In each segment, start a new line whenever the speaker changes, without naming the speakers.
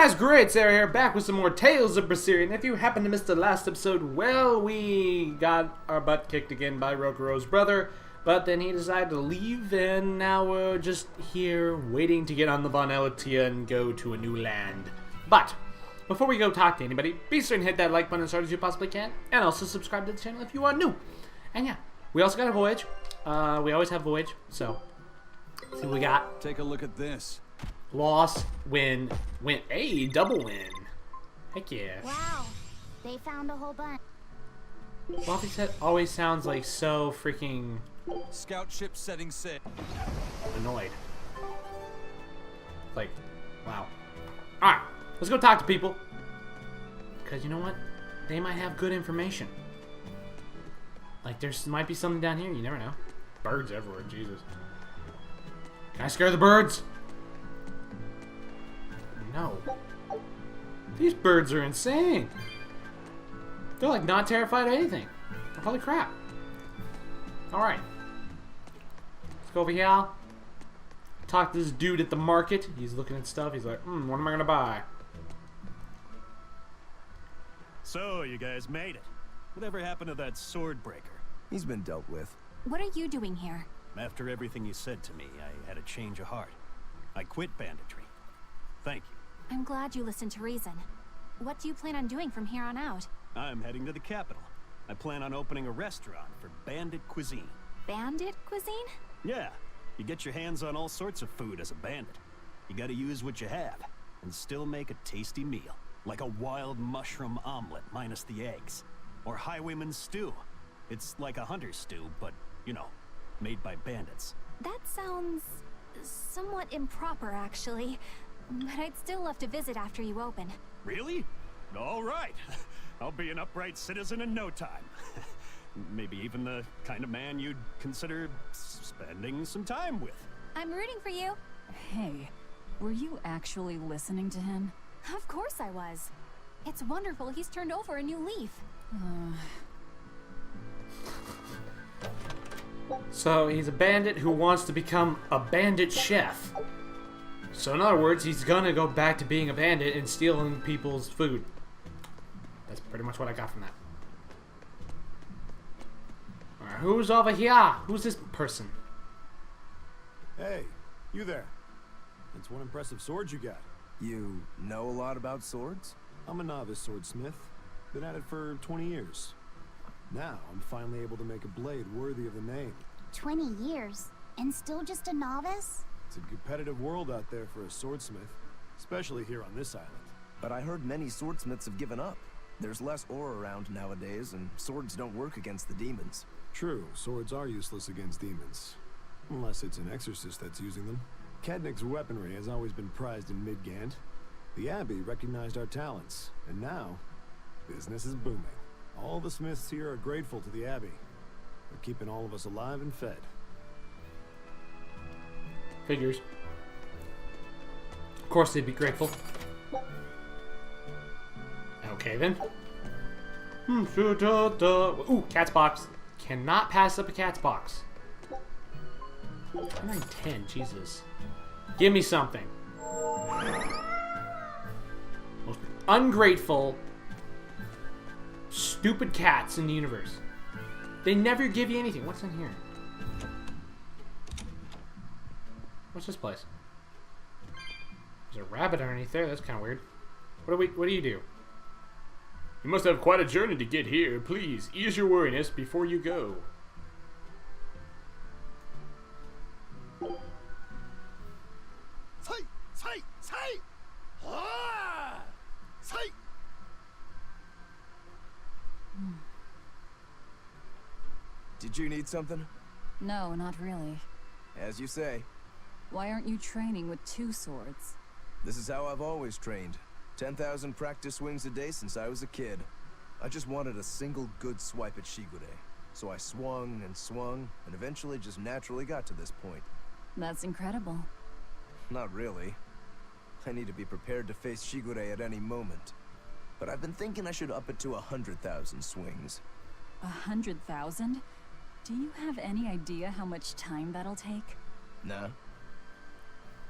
guys, GreatSaiyaRye here, back with some more Tales of Berseria. And if you happen to miss the last episode, well, we got our butt kicked again by Rokuro's brother, but then he decided to leave, and now we're just here waiting to get on the Von Elatia and go to a new land. But before we go talk to anybody, be sure and hit that like button as hard as you possibly can, and also subscribe to the channel if you are new. And yeah, we also got a voyage. We always have voyage, so let's see what we got.
Take a look at this.
Loss, win, win. Hey, double win. Heck yeah.
Wow, they found a whole bunch.
Luffy said always sounds like so freaking
Scout ship setting sail.
annoyed. Like, wow. Alright, let's go talk to people. Because you know what? They might have good information. Like, there might be something down here, you never know. Birds everywhere, Jesus. Can I scare the birds? No. These birds are insane. They're like not terrified of anything. Holy crap. Alright. Let's go over here. Talk to this dude at the market. He's looking at stuff. He's like, what am I gonna buy?
So, you guys made it. Whatever happened to that sword breaker?
He's been dealt with.
What are you doing here?
After everything you said to me, I had a change of heart. I quit banditry. Thank you.
I'm glad you listened to reason. What do you plan on doing from here on out?
I'm heading to the capital. I plan on opening a restaurant for bandit cuisine.
Bandit cuisine?
Yeah, you get your hands on all sorts of food as a bandit. You gotta use what you have, and still make a tasty meal. Like a wild mushroom omelet minus the eggs. Or highwayman stew. It's like a hunter's stew, but, you know, made by bandits.
That sounds somewhat improper, actually. But I'd still love to visit after you open.
Really? All right. I'll be an upright citizen in no time. Maybe even the kind of man you'd consider spending some time with.
I'm rooting for you.
Hey, were you actually listening to him?
Of course I was. It's wonderful he's turned over a new leaf.
So he's a bandit who wants to become a bandit chef. So in other words, he's gonna go back to being a bandit and stealing people's food. That's pretty much what I got from that. Alright, who's over here? Who's this person?
Hey, you there. That's one impressive sword you got.
You know a lot about swords?
I'm a novice swordsmith. Been at it for 20 years. Now, I'm finally able to make a blade worthy of the name.
20 years? And still just a novice?
It's a competitive world out there for a swordsmith, especially here on this island.
But I heard many swordsmiths have given up. There's less ore around nowadays, and swords don't work against the demons.
True, swords are useless against demons. Unless it's an exorcist that's using them. Kadnik's weaponry has always been prized in Midgand. The Abbey recognized our talents, and now, business is booming. All the smiths here are grateful to the Abbey. They're keeping all of us alive and fed.
Figures. Of course they'd be grateful. Okay then. Ooh, cat's box. Cannot pass up a cat's box. 110, Jesus. Give me something. Most ungrateful, stupid cats in the universe. They never give you anything. What's in here? What's this place? There's a rabbit underneath there. That's kind of weird. What do you do? You must have quite a journey to get here. Please ease your weariness before you go.
Did you need something?
No, not really.
As you say.
Why aren't you training with 2 swords?
This is how I've always trained. 10,000 practice swings a day since I was a kid. I just wanted a single good swipe at Shigure. So I swung, and eventually just naturally got to this point.
That's incredible.
Not really. I need to be prepared to face Shigure at any moment. But I've been thinking I should up it to 100,000 swings.
100,000? Do you have any idea how much time that'll take?
Nah.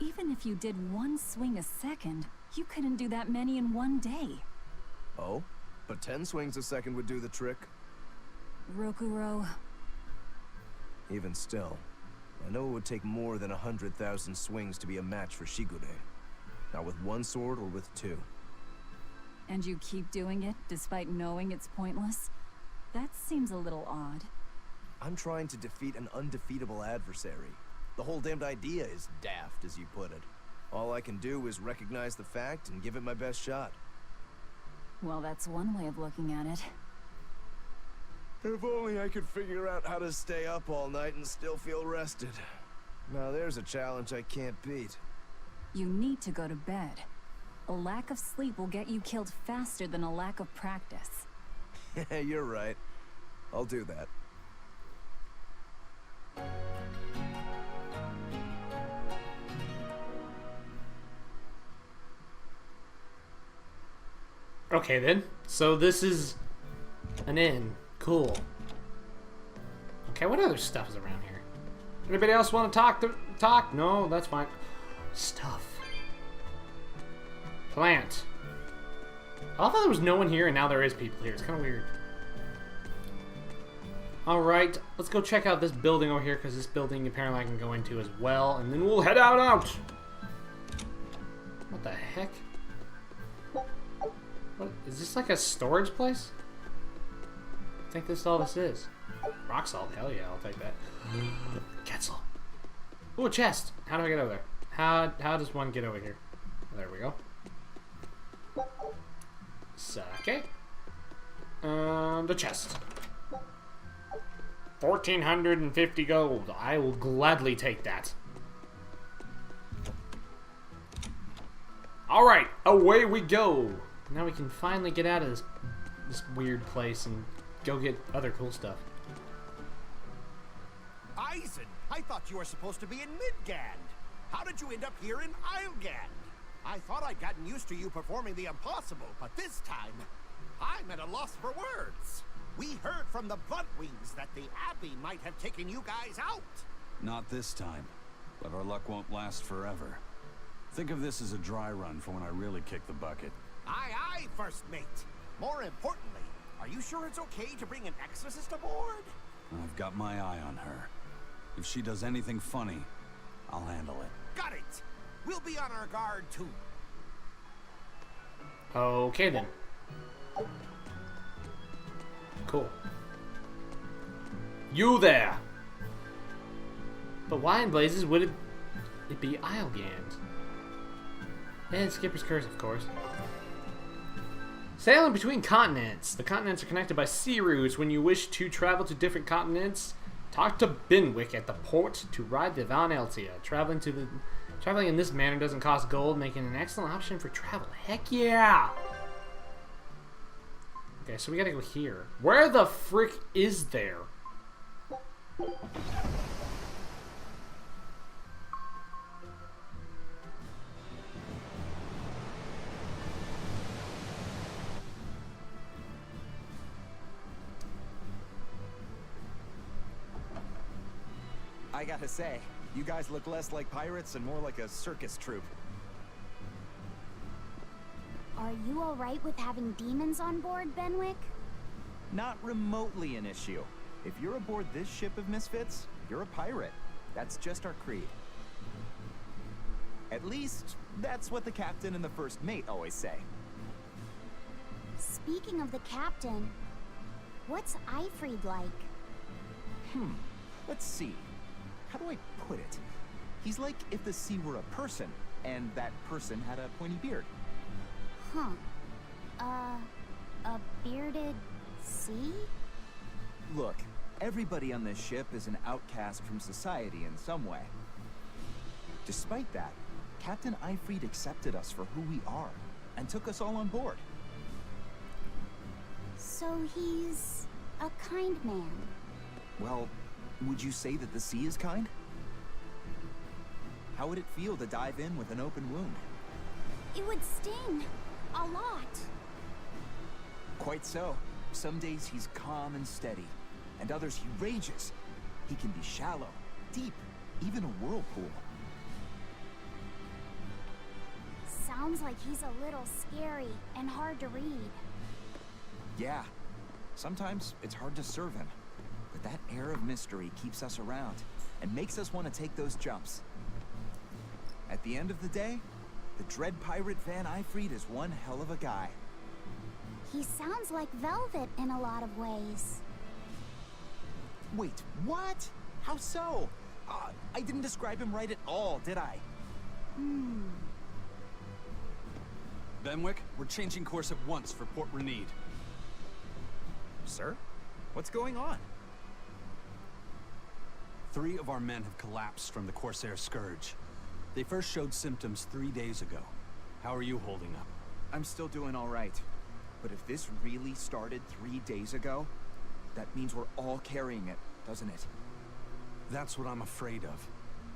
Even if you did one swing a second, you couldn't do that many in one day.
Oh? But 10 swings a second would do the trick.
Rokuro,
Even still, I know it would take more than 100,000 swings to be a match for Shigure. Not with one sword or with two.
and you keep doing it despite knowing it's pointless? That seems a little odd.
I'm trying to defeat an undefeatable adversary. The whole damned idea is daft, as you put it. All I can do is recognize the fact and give it my best shot.
Well, that's one way of looking at it.
If only I could figure out how to stay up all night and still feel rested. Now there's a challenge I can't beat.
You need to go to bed. A lack of sleep will get you killed faster than a lack of practice.
You're right. I'll do that.
Okay then, so this is an inn. Cool. Okay, what other stuff is around here? Anybody else want to talk? No, that's fine. Stuff. Plant. I thought there was no one here and now there is people here. It's kind of weird. Alright, let's go check out this building over here because this building apparently I can go into as well. And then we'll head out. What the heck? What, is this like a storage place? I think this is all this is. Rock salt, hell yeah, I'll take that. Quetzal. Ooh, a chest. How do I get over there? How does one get over here? There we go. Sake. The chest. 1,450 gold. I will gladly take that. Alright, away we go. Now we can finally get out of this weird place and go get other cool stuff.
Eisen, I thought you were supposed to be in Midgand. How did you end up here in Islegand? I thought I'd gotten used to you performing the impossible, but this time, I'm at a loss for words. We heard from the Bloodwings that the Abbey might have taken you guys out.
Not this time, but our luck won't last forever. Think of this as a dry run for when I really kick the bucket.
Aye, aye, First Mate. More importantly, are you sure it's okay to bring an exorcist aboard?
I've got my eye on her. If she does anything funny, I'll handle it.
Got it. We'll be on our guard, too.
Okay then. Cool. You there! But why in blazes would it be Islegand? And Skipper's Curse, of course. Sailing between continents. The continents are connected by sea routes. When you wish to travel to different continents, talk to Binwick at the port to ride the Van Eltia. Traveling in this manner doesn't cost gold, making an excellent option for travel. Heck yeah! Okay, so we gotta go here. Where the frick is there?
I gotta say, you guys look less like pirates and more like a circus troupe.
Are you alright with having demons on board, Benwick?
Not remotely an issue. If you're aboard this ship of misfits, you're a pirate. That's just our creed. At least, that's what the captain and the first mate always say.
Speaking of the captain, what's Aifread like?
Let's see. How do I put it? He's like if the sea were a person, and that person had a pointy beard.
Huh. A bearded sea?
Look, everybody on this ship is an outcast from society in some way. Despite that, Captain Aifread accepted us for who we are, and took us all on board.
So he's a kind man.
Well, would you say that the sea is kind? How would it feel to dive in with an open wound?
It would sting. A lot.
Quite so. Some days he's calm and steady, and others he rages. He can be shallow, deep, even a whirlpool.
sounds like he's a little scary and hard to read.
Yeah. Sometimes it's hard to serve him. But that air of mystery keeps us around and makes us want to take those jumps. At the end of the day, the dread pirate Van Aifread is one hell of a guy.
He sounds like Velvet in a lot of ways.
Wait, what? How so? I didn't describe him right at all, did I?
Benwick, we're changing course at once for Port Renede.
Sir? What's going on?
3 of our men have collapsed from the Corsair Scourge. They first showed symptoms 3 days ago. How are you holding up?
I'm still doing all right. But if this really started 3 days ago, that means we're all carrying it, doesn't it?
That's what I'm afraid of.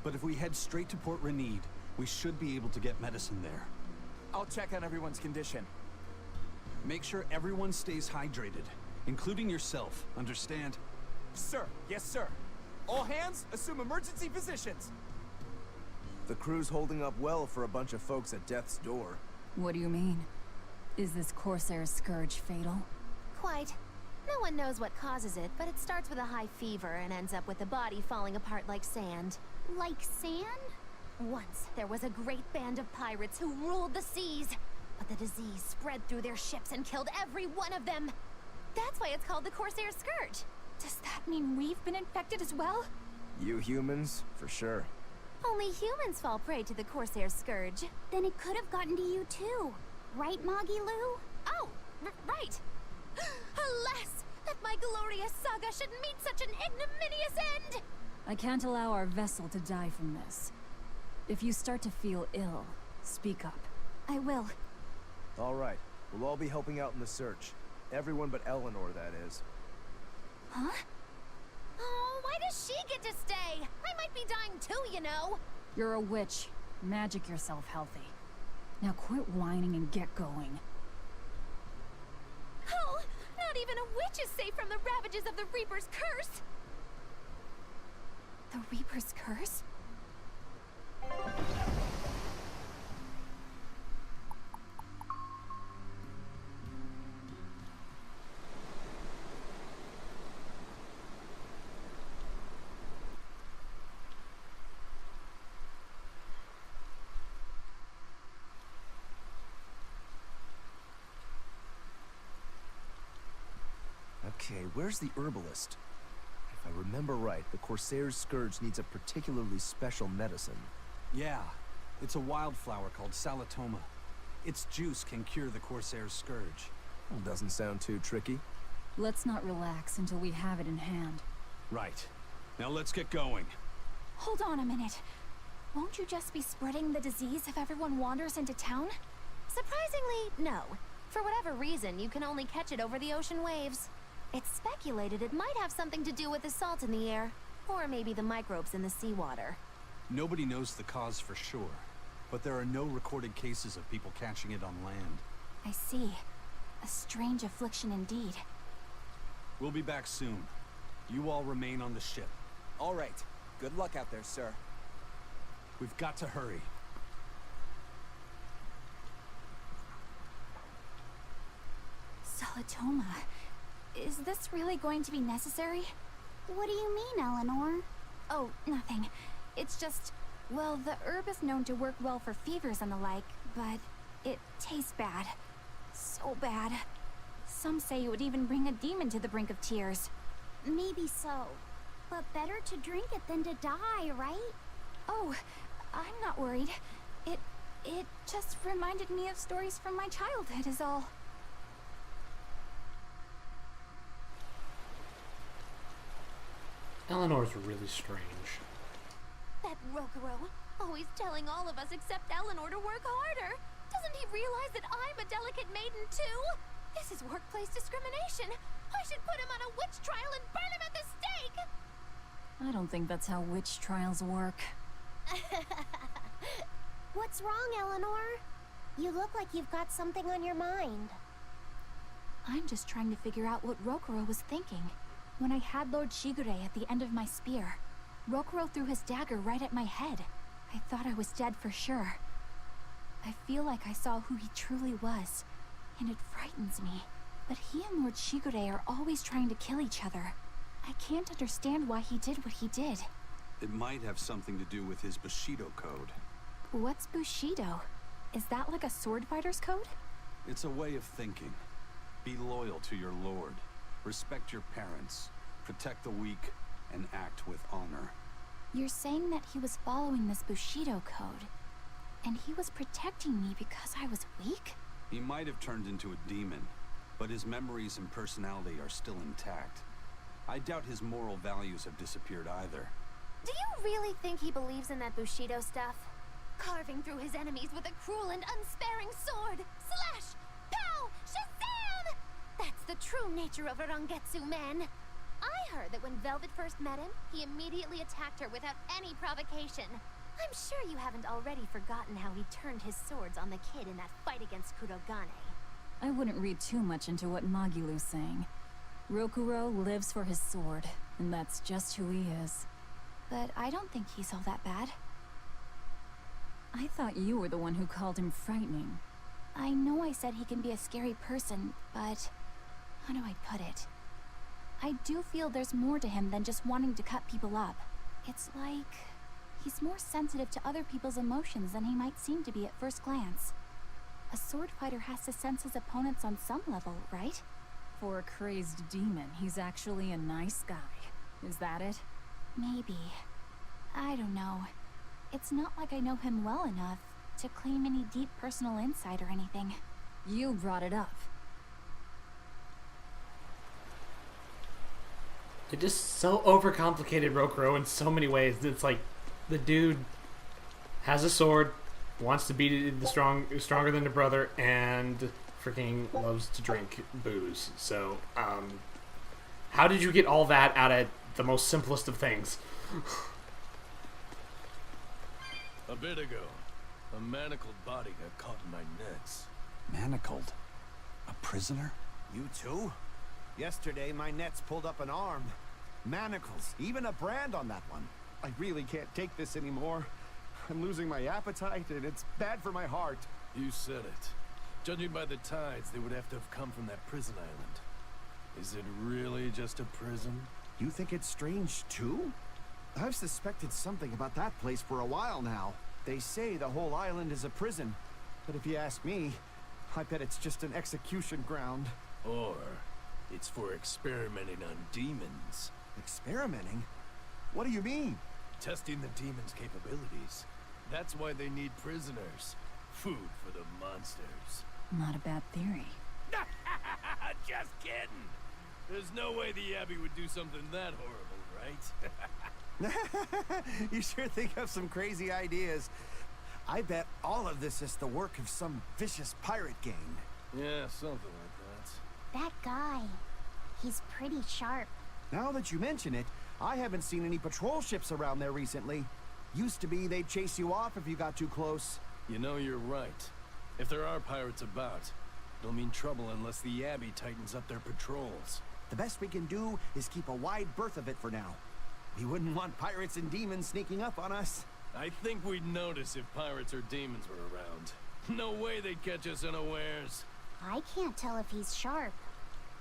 But if we head straight to Port Renede, we should be able to get medicine there.
I'll check on everyone's condition.
Make sure everyone stays hydrated, including yourself, understand?
Sir, yes sir. All hands, assume emergency positions.
The crew's holding up well for a bunch of folks at death's door.
What do you mean? Is this Corsair Scourge fatal?
Quite. No one knows what causes it, but it starts with a high fever and ends up with the body falling apart like sand.
Like sand?
Once, there was a great band of pirates who ruled the seas, but the disease spread through their ships and killed every one of them. That's why it's called the Corsair Scourge.
Does that mean we've been infected as well?
You humans, for sure.
Only humans fall prey to the Corsair Scourge.
Then it could have gotten to you too. Right, Moggy Lou?
Oh, right. Alas, that my glorious saga should meet such an ignominious end!
I can't allow our vessel to die from this. If you start to feel ill, speak up.
I will.
All right, we'll all be helping out in the search. Everyone but Eleanor, that is.
Huh? Oh, why does she get to stay? I might be dying too, you know.
You're a witch. Magic yourself healthy. Now quit whining and get going.
Oh, not even a witch is safe from the ravages of the Reaper's curse!
The Reaper's curse?
Okay, where's the herbalist? If I remember right, the Corsair's Scourge needs a particularly special medicine.
Yeah, it's a wildflower called Salatoma. Its juice can cure the Corsair's Scourge.
Well, doesn't sound too tricky.
Let's not relax until we have it in hand.
Right. Now let's get going.
Hold on a minute. Won't you just be spreading the disease if everyone wanders into town? Surprisingly, no. For whatever reason, you can only catch it over the ocean waves. It's speculated it might have something to do with the salt in the air, or maybe the microbes in the seawater.
Nobody knows the cause for sure, but there are no recorded cases of people catching it on land.
I see. A strange affliction indeed.
We'll be back soon. You all remain on the ship.
All right. Good luck out there, sir.
We've got to hurry.
Salatoma. Is this really going to be necessary?
What do you mean, Eleanor?
Oh, nothing. It's just, well, the herb is known to work well for fevers and the like, but it tastes bad. So bad. Some say it would even bring a demon to the brink of tears.
Maybe so. But better to drink it than to die, right?
Oh, I'm not worried. It just reminded me of stories from my childhood is all.
Eleanor's really strange.
That Rokuro, always telling all of us except Eleanor to work harder. Doesn't he realize that I'm a delicate maiden too? This is workplace discrimination. I should put him on a witch trial and burn him at the stake!
I don't think that's how witch trials work.
What's wrong, Eleanor? You look like you've got something on your mind.
I'm just trying to figure out what Rokuro was thinking. When I had Lord Shigure at the end of my spear, Rokuro threw his dagger right at my head. I thought I was dead for sure. I feel like I saw who he truly was, and it frightens me. But he and Lord Shigure are always trying to kill each other. I can't understand why he did what he did.
It might have something to do with his Bushido code.
What's Bushido? Is that like a sword fighter's code?
It's a way of thinking. Be loyal to your lord. Respect your parents. Protect the weak. And act with honor.
You're saying that he was following this Bushido code, and he was protecting me because I was weak?
He might have turned into a demon, but his memories and personality are still intact. I doubt his moral values have disappeared either.
Do you really think he believes in that Bushido stuff? Carving through his enemies with a cruel and unsparing sword! Slash! Pow! Shazam! That's the true nature of a Rangetsu man. I heard that when Velvet first met him, he immediately attacked her without any provocation. I'm sure you haven't already forgotten how he turned his swords on the kid in that fight against Kurogane.
I wouldn't read too much into what Magilu's saying. Rokuro lives for his sword, and that's just who he is.
But I don't think he's all that bad.
I thought you were the one who called him frightening.
I know I said he can be a scary person, but how do I put it? I do feel there's more to him than just wanting to cut people up. It's like he's more sensitive to other people's emotions than he might seem to be at first glance. A sword fighter has to sense his opponents on some level, right?
For a crazed demon, he's actually a nice guy. Is that it?
Maybe. I don't know. It's not like I know him well enough to claim any deep personal insight or anything.
You brought it up.
It just so overcomplicated Rokuro in so many ways. It's like the dude has a sword, wants to beat the stronger than the brother, and freaking loves to drink booze. So, how did you get all that out of the most simplest of things?
A bit ago, a manacled body got caught in my nets.
Manacled? A prisoner?
You too? Yesterday, my nets pulled up an arm. Manacles, even a brand on that one. I really can't take this anymore. I'm losing my appetite, and it's bad for my heart.
You said it. Judging by the tides, they would have to have come from that prison island. Is it really just a prison?
You think it's strange, too? I've suspected something about that place for a while now. They say the whole island is a prison. But if you ask me, I bet it's just an execution ground.
Or it's for experimenting on demons.
Experimenting? What do you mean?
Testing the demons' capabilities. That's why they need prisoners. Food for the monsters.
Not a bad theory.
Just kidding. There's no way the Abbey would do something that horrible, right?
You sure think of some crazy ideas. I bet all of this is the work of some vicious pirate gang.
Yeah, something like that.
That guy. He's pretty sharp.
Now that you mention it, I haven't seen any patrol ships around there recently. Used to be they'd chase you off if you got too close.
You know, you're right. If there are pirates about, it'll mean trouble unless the Abbey tightens up their patrols.
The best we can do is keep a wide berth of it for now. We wouldn't want pirates and demons sneaking up on us.
I think we'd notice if pirates or demons were around. No way they'd catch us unawares.
I can't tell if he's sharp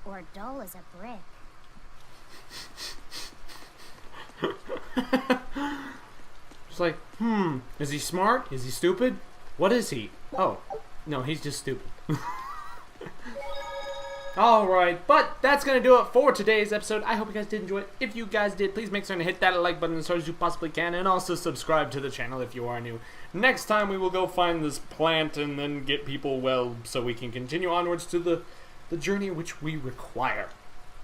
or dull as a brick.
It's like, is he smart? Is he stupid? What is he? Oh, no, he's just stupid. Alright, but that's going to do it for today's episode. I hope you guys did enjoy it. If you guys did, please make sure to hit that like button as hard as you possibly can, and also subscribe to the channel if you are new. Next time we will go find this plant and then get people well so we can continue onwards to the journey which we require.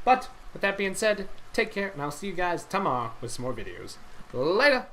But with that being said, take care, and I'll see you guys tomorrow with some more videos. Later!